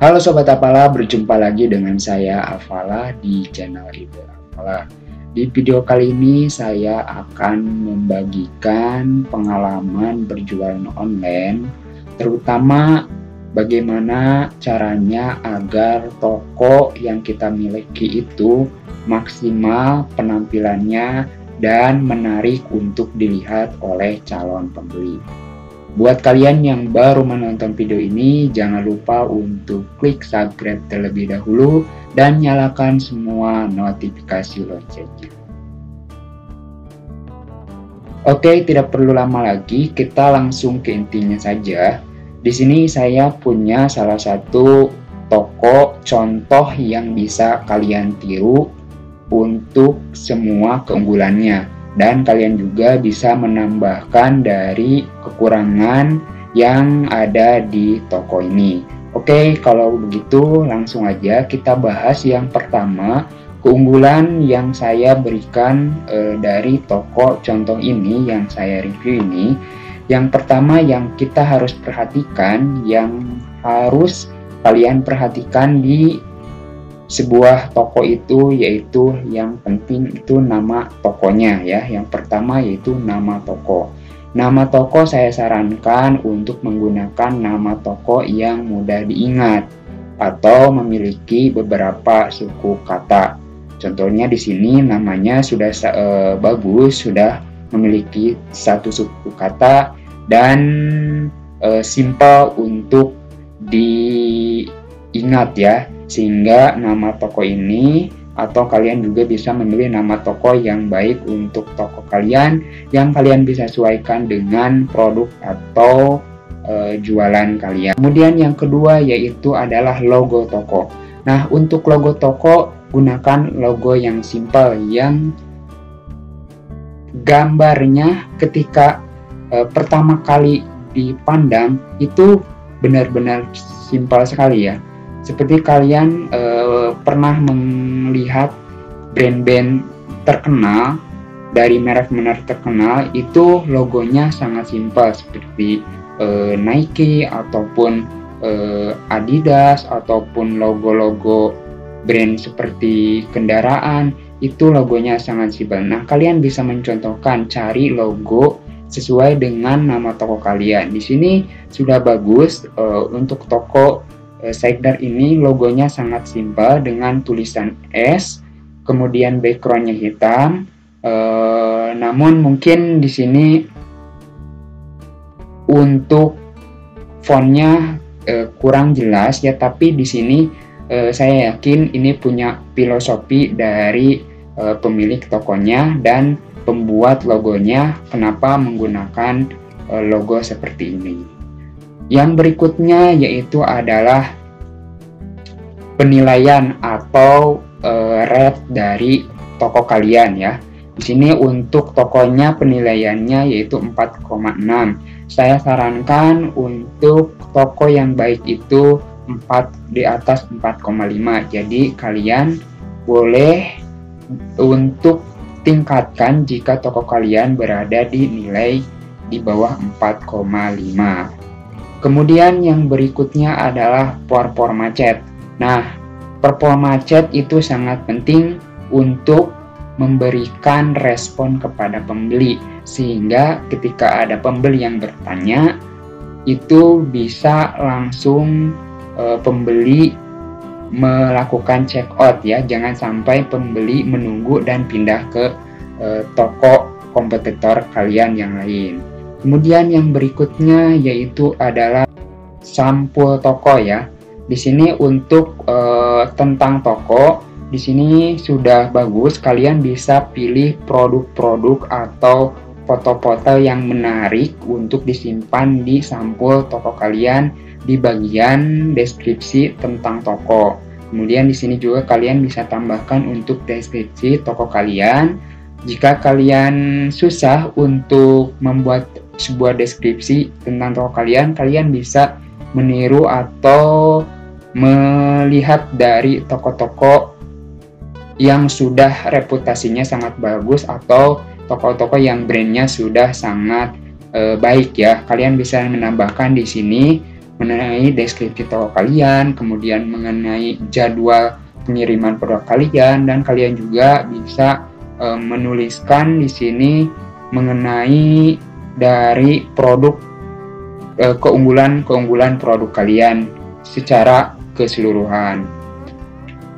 Halo Sobat Apala, berjumpa lagi dengan saya Afala di channel Ide Apala. Di video kali ini saya akan membagikan pengalaman berjualan online, terutama bagaimana caranya agar toko yang kita miliki itu maksimal penampilannya dan menarik untuk dilihat oleh calon pembeli. Buat kalian yang baru menonton video ini, jangan lupa untuk klik subscribe terlebih dahulu dan nyalakan semua notifikasi loncengnya. Oke, tidak perlu lama lagi, kita langsung ke intinya saja. Di sini saya punya salah satu toko contoh yang bisa kalian tiru untuk semua keunggulannya. Dan kalian juga bisa menambahkan dari kekurangan yang ada di toko ini. Oke, kalau begitu langsung aja kita bahas yang pertama, keunggulan yang saya berikan dari toko contoh ini yang saya review ini. Yang pertama yang kita harus perhatikan, yang harus kalian perhatikan di sebuah toko itu, yaitu yang penting itu nama tokonya ya. Yang pertama yaitu nama toko. Nama toko saya sarankan untuk menggunakan nama toko yang mudah diingat atau memiliki beberapa suku kata. Contohnya di sini namanya sudah bagus, sudah memiliki satu suku kata dan simple untuk diingat ya. Sehingga nama toko ini atau kalian juga bisa memilih nama toko yang baik untuk toko kalian yang kalian bisa sesuaikan dengan produk atau jualan kalian. Kemudian yang kedua yaitu adalah logo toko. Nah, untuk logo toko gunakan logo yang simple, yang gambarnya ketika pertama kali dipandang itu benar-benar simple sekali ya. Seperti kalian pernah melihat brand-brand terkenal, dari merek-merek terkenal itu logonya sangat simpel seperti Nike ataupun Adidas ataupun logo-logo brand seperti kendaraan, itu logonya sangat simpel. Nah, kalian bisa mencontohkan, cari logo sesuai dengan nama toko kalian. Di sini sudah bagus untuk toko Saikdar ini logonya sangat simpel dengan tulisan S, kemudian backgroundnya hitam. Namun mungkin di sini untuk fontnya kurang jelas ya, tapi di sini saya yakin ini punya filosofi dari pemilik tokonya dan pembuat logonya, kenapa menggunakan logo seperti ini. Yang berikutnya yaitu adalah penilaian atau rate dari toko kalian ya. Di sini untuk tokonya penilaiannya yaitu 4,6. Saya sarankan untuk toko yang baik itu 4 di atas 4,5. Jadi kalian boleh untuk tingkatkan jika toko kalian berada di nilai di bawah 4,5. Kemudian yang berikutnya adalah performa chat. Nah, performa chat itu sangat penting untuk memberikan respon kepada pembeli, sehingga ketika ada pembeli yang bertanya itu bisa langsung pembeli melakukan check out ya. Jangan sampai pembeli menunggu dan pindah ke toko kompetitor kalian yang lain. Kemudian yang berikutnya yaitu adalah sampul toko ya. Di sini untuk tentang toko, di sini sudah bagus. Kalian bisa pilih produk-produk atau foto-foto yang menarik untuk disimpan di sampul toko kalian di bagian deskripsi tentang toko. Kemudian di sini juga kalian bisa tambahkan untuk deskripsi toko kalian. Jika kalian susah untuk membuat sebuah deskripsi tentang toko kalian, kalian bisa meniru atau melihat dari toko-toko yang sudah reputasinya sangat bagus atau toko-toko yang brandnya sudah sangat baik ya. Kalian bisa menambahkan di sini mengenai deskripsi toko kalian, kemudian mengenai jadwal pengiriman produk kalian, dan kalian juga bisa menuliskan di sini mengenai dari produk keunggulan produk kalian secara keseluruhan.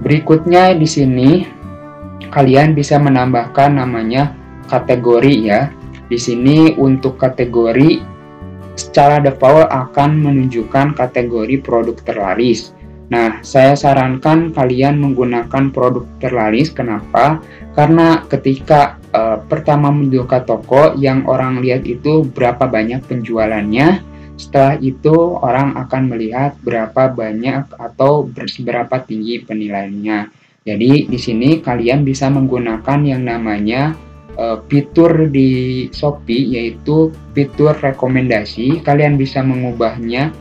Berikutnya di sini kalian bisa menambahkan namanya kategori ya. Di sini untuk kategori secara default akan menunjukkan kategori produk terlaris. Nah, saya sarankan kalian menggunakan produk terlaris. Kenapa? Karena ketika pertama membuka toko, yang orang lihat itu berapa banyak penjualannya. Setelah itu orang akan melihat berapa banyak atau seberapa tinggi penilaiannya. Jadi di sini kalian bisa menggunakan yang namanya fitur di Shopee, yaitu fitur rekomendasi. Kalian bisa mengubahnya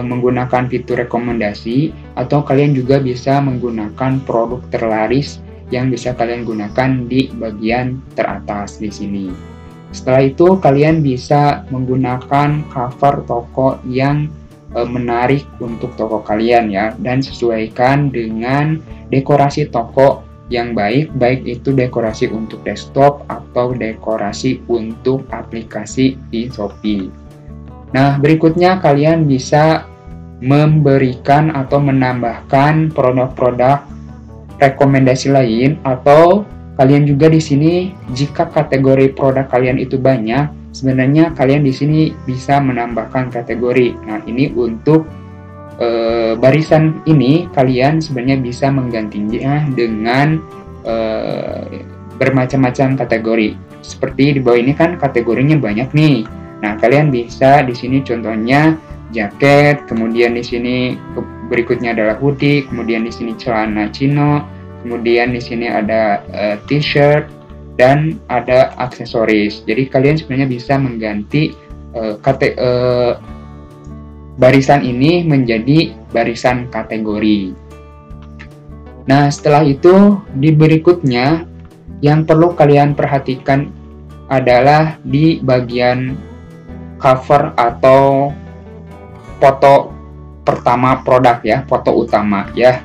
menggunakan fitur rekomendasi, atau kalian juga bisa menggunakan produk terlaris yang bisa kalian gunakan di bagian teratas di sini. Setelah itu kalian bisa menggunakan cover toko yang menarik untuk toko kalian ya, dan sesuaikan dengan dekorasi toko yang baik itu dekorasi untuk desktop atau dekorasi untuk aplikasi di Shopee. Nah, berikutnya kalian bisa memberikan atau menambahkan produk-produk rekomendasi lain, atau kalian juga di sini jika kategori produk kalian itu banyak, sebenarnya kalian di sini bisa menambahkan kategori. Nah, ini untuk barisan ini kalian sebenarnya bisa menggantinya dengan bermacam-macam kategori. Seperti di bawah ini kan kategorinya banyak nih. Nah, kalian bisa di sini contohnya jaket, kemudian di sini berikutnya adalah hoodie, kemudian di sini celana chino, kemudian di sini ada t-shirt, dan ada aksesoris. Jadi kalian sebenarnya bisa mengganti barisan ini menjadi barisan kategori. Nah, setelah itu di berikutnya yang perlu kalian perhatikan adalah di bagian cover atau foto pertama produk ya, foto utama ya.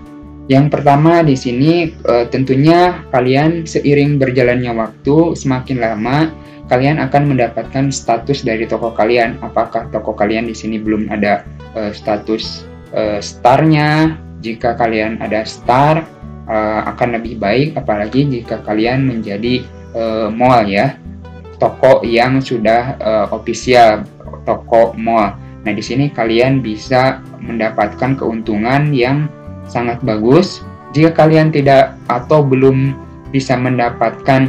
Yang pertama di sini tentunya kalian seiring berjalannya waktu, semakin lama kalian akan mendapatkan status dari toko kalian. Apakah toko kalian di sini belum ada status starnya? Jika kalian ada star akan lebih baik, apalagi jika kalian menjadi mall ya, toko yang sudah official, toko mall. Nah, di sini kalian bisa mendapatkan keuntungan yang sangat bagus. Jika kalian tidak atau belum bisa mendapatkan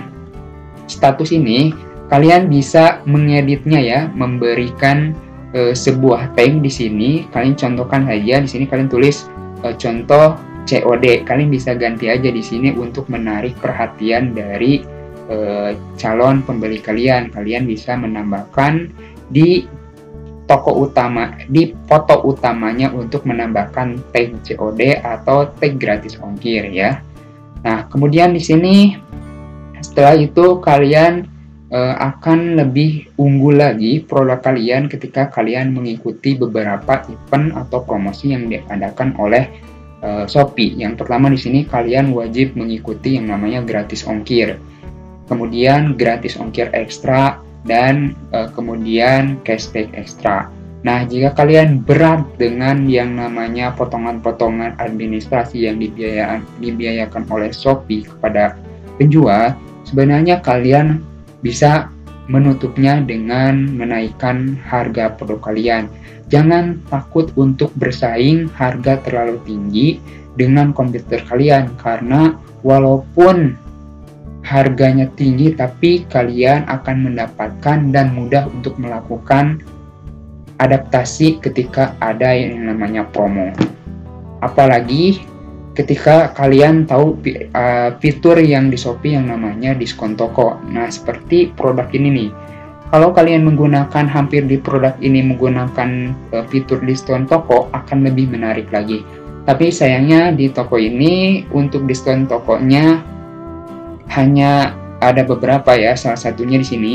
status ini, kalian bisa mengeditnya ya, memberikan sebuah tag di sini. Kalian contohkan saja di sini, kalian tulis contoh COD. Kalian bisa ganti aja di sini untuk menarik perhatian dari calon pembeli kalian. Kalian bisa menambahkan di toko utama, di foto utamanya untuk menambahkan tag COD atau tag gratis ongkir ya. Nah, kemudian di sini setelah itu kalian akan lebih unggul lagi produk kalian ketika kalian mengikuti beberapa event atau promosi yang diadakan oleh Shopee. Yang pertama di sini kalian wajib mengikuti yang namanya gratis ongkir, kemudian gratis ongkir ekstra, dan kemudian cashback ekstra. Nah, jika kalian berat dengan yang namanya potongan-potongan administrasi yang dibiayakan oleh Shopee kepada penjual, sebenarnya kalian bisa menutupnya dengan menaikkan harga produk kalian. Jangan takut untuk bersaing harga terlalu tinggi dengan kompetitor kalian, karena walaupun harganya tinggi, tapi kalian akan mendapatkan dan mudah untuk melakukan adaptasi ketika ada yang namanya promo. Apalagi ketika kalian tahu fitur yang di Shopee yang namanya diskon toko. Nah, seperti produk ini nih. Kalau kalian menggunakan hampir di produk ini menggunakan fitur diskon toko, akan lebih menarik lagi. Tapi sayangnya di toko ini untuk diskon tokonya hanya ada beberapa ya, salah satunya di sini.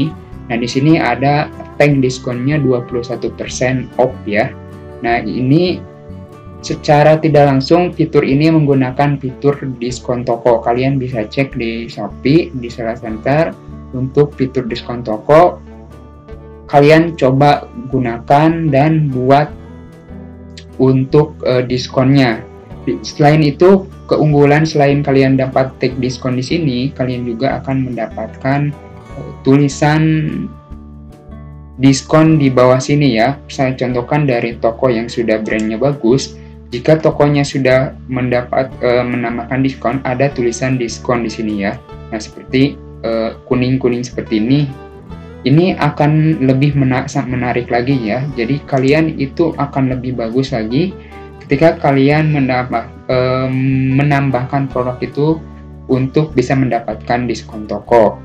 Nah, di sini ada tag diskonnya 21% off ya. Nah, ini secara tidak langsung fitur ini menggunakan fitur diskon toko. Kalian bisa cek di Shopee, di Seller Center untuk fitur diskon toko. Kalian coba gunakan dan buat untuk diskonnya. Selain itu, keunggulan selain kalian dapat tag diskon di sini, kalian juga akan mendapatkan tulisan diskon di bawah sini ya. Saya contohkan dari toko yang sudah brandnya bagus. Jika tokonya sudah menambahkan diskon, ada tulisan diskon di sini ya. Nah, seperti kuning-kuning seperti ini akan lebih menarik lagi ya. Jadi kalian itu akan lebih bagus lagi ketika kalian menambahkan produk itu untuk bisa mendapatkan diskon toko.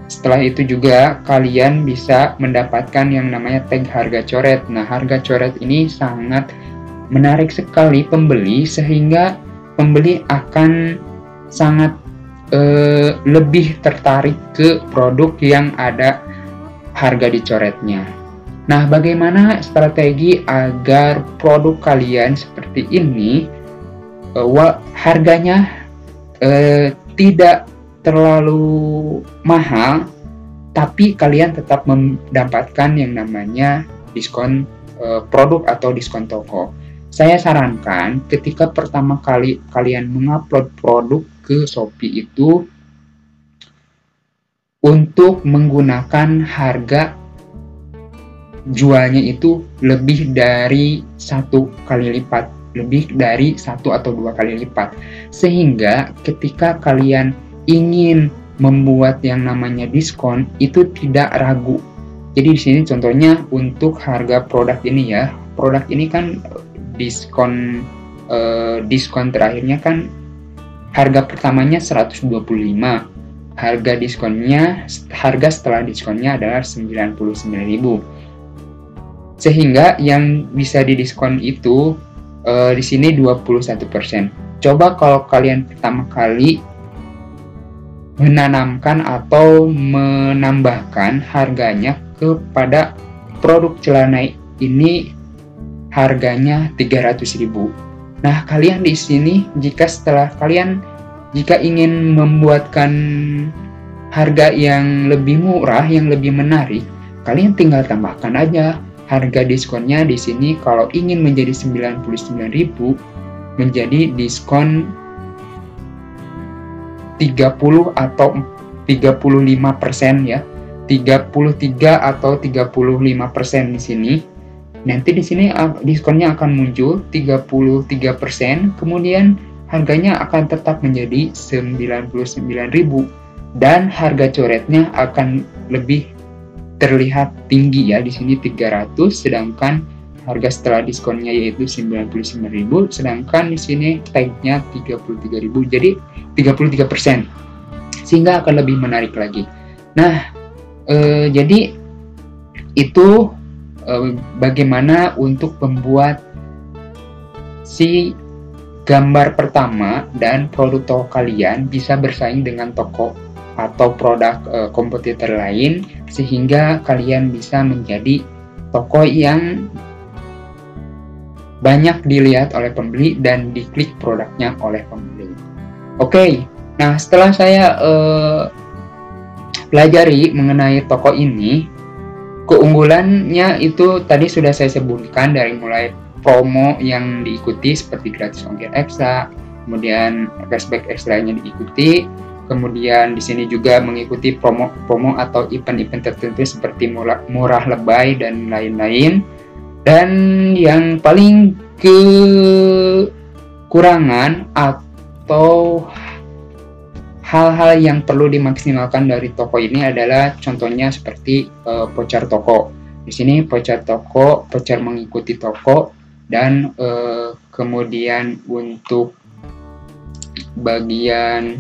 Setelah itu juga kalian bisa mendapatkan yang namanya tag harga coret. Nah, harga coret ini sangat menarik sekali pembeli, sehingga pembeli akan sangat lebih tertarik ke produk yang ada harga dicoretnya. Nah, bagaimana strategi agar produk kalian seperti ini harganya tidak terlalu mahal, tapi kalian tetap mendapatkan yang namanya diskon produk atau diskon toko? Saya sarankan ketika pertama kali kalian mengupload produk ke Shopee itu untuk menggunakan harga jualnya itu lebih dari 1 kali lipat, lebih dari 1 atau 2 kali lipat, sehingga ketika kalian ingin membuat yang namanya diskon itu tidak ragu. Jadi di sini contohnya untuk harga produk ini ya, produk ini kan diskon terakhirnya kan harga pertamanya 125, harga setelah diskonnya adalah 99.000. Sehingga yang bisa didiskon itu di sini 21%. Coba kalau kalian pertama kali menanamkan atau menambahkan harganya kepada produk celana ini, harganya 300.000. Nah, kalian di sini jika ingin membuatkan harga yang lebih murah, yang lebih menarik, kalian tinggal tambahkan aja harga diskonnya di sini. Kalau ingin menjadi 99.000 menjadi diskon 30 atau 35% ya. 33 atau 35% di sini. Nanti di sini diskonnya akan muncul 33%, kemudian harganya akan tetap menjadi 99.000 dan harga coretnya akan lebih terlihat tinggi ya, di sini 300, sedangkan harga setelah diskonnya yaitu 99.000, sedangkan di sini tagnya 33.000, jadi 33%, sehingga akan lebih menarik lagi. Nah, jadi itu bagaimana untuk membuat si gambar pertama dan produk toko kalian bisa bersaing dengan toko atau produk kompetitor lain, sehingga kalian bisa menjadi toko yang banyak dilihat oleh pembeli dan diklik produknya oleh pembeli. Oke, nah setelah saya pelajari mengenai toko ini, keunggulannya itu tadi sudah saya sebutkan, dari mulai promo yang diikuti seperti gratis ongkir ekstra, kemudian cashback ekstranya diikuti, kemudian di sini juga mengikuti promo atau event-event tertentu seperti murah lebay dan lain-lain. Dan yang paling kekurangan atau hal-hal yang perlu dimaksimalkan dari toko ini adalah contohnya seperti voucher toko. Di sini voucher toko, voucher mengikuti toko, dan kemudian untuk bagian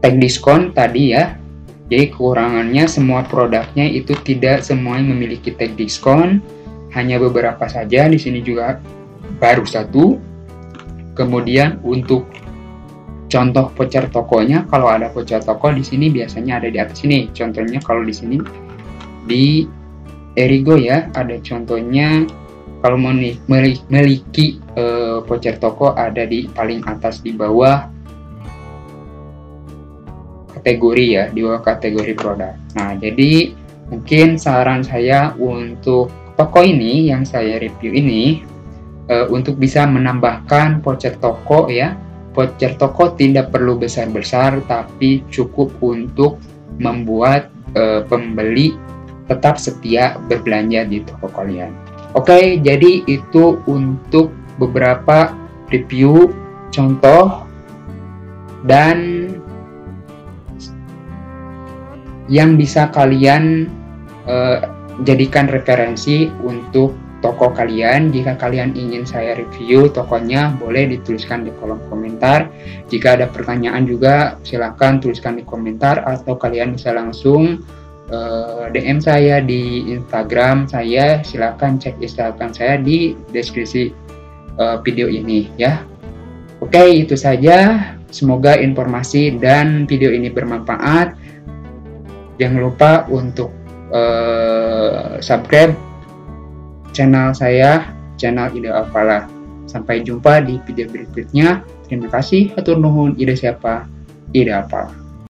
tag diskon tadi ya. Jadi kekurangannya semua produknya itu tidak semuanya memiliki tag diskon, hanya beberapa saja. Di sini juga baru satu. Kemudian untuk contoh voucher tokonya, kalau ada voucher toko di sini biasanya ada di atas ini. Contohnya kalau di sini di Erigo ya, ada contohnya kalau memiliki voucher toko ada di paling atas di bawah kategori ya, di bawah kategori produk. Nah, jadi mungkin saran saya untuk toko ini yang saya review ini untuk bisa menambahkan voucher toko ya. Voucher toko tidak perlu besar-besar, tapi cukup untuk membuat pembeli tetap setia berbelanja di toko kalian. Oke, jadi itu untuk beberapa review, contoh, dan yang bisa kalian jadikan referensi untuk toko kalian. Jika kalian ingin saya review tokonya, boleh dituliskan di kolom komentar. Jika ada pertanyaan juga, silahkan tuliskan di komentar, atau kalian bisa langsung DM saya di Instagram saya. Silahkan cek Instagram saya di deskripsi video ini ya. Oke, itu saja. Semoga informasi dan video ini bermanfaat. Jangan lupa untuk subscribe channel saya, channel Ide Apalah. Sampai jumpa di video berikutnya. Terima kasih. Hatur nuhun. Ide siapa? Ide Apalah.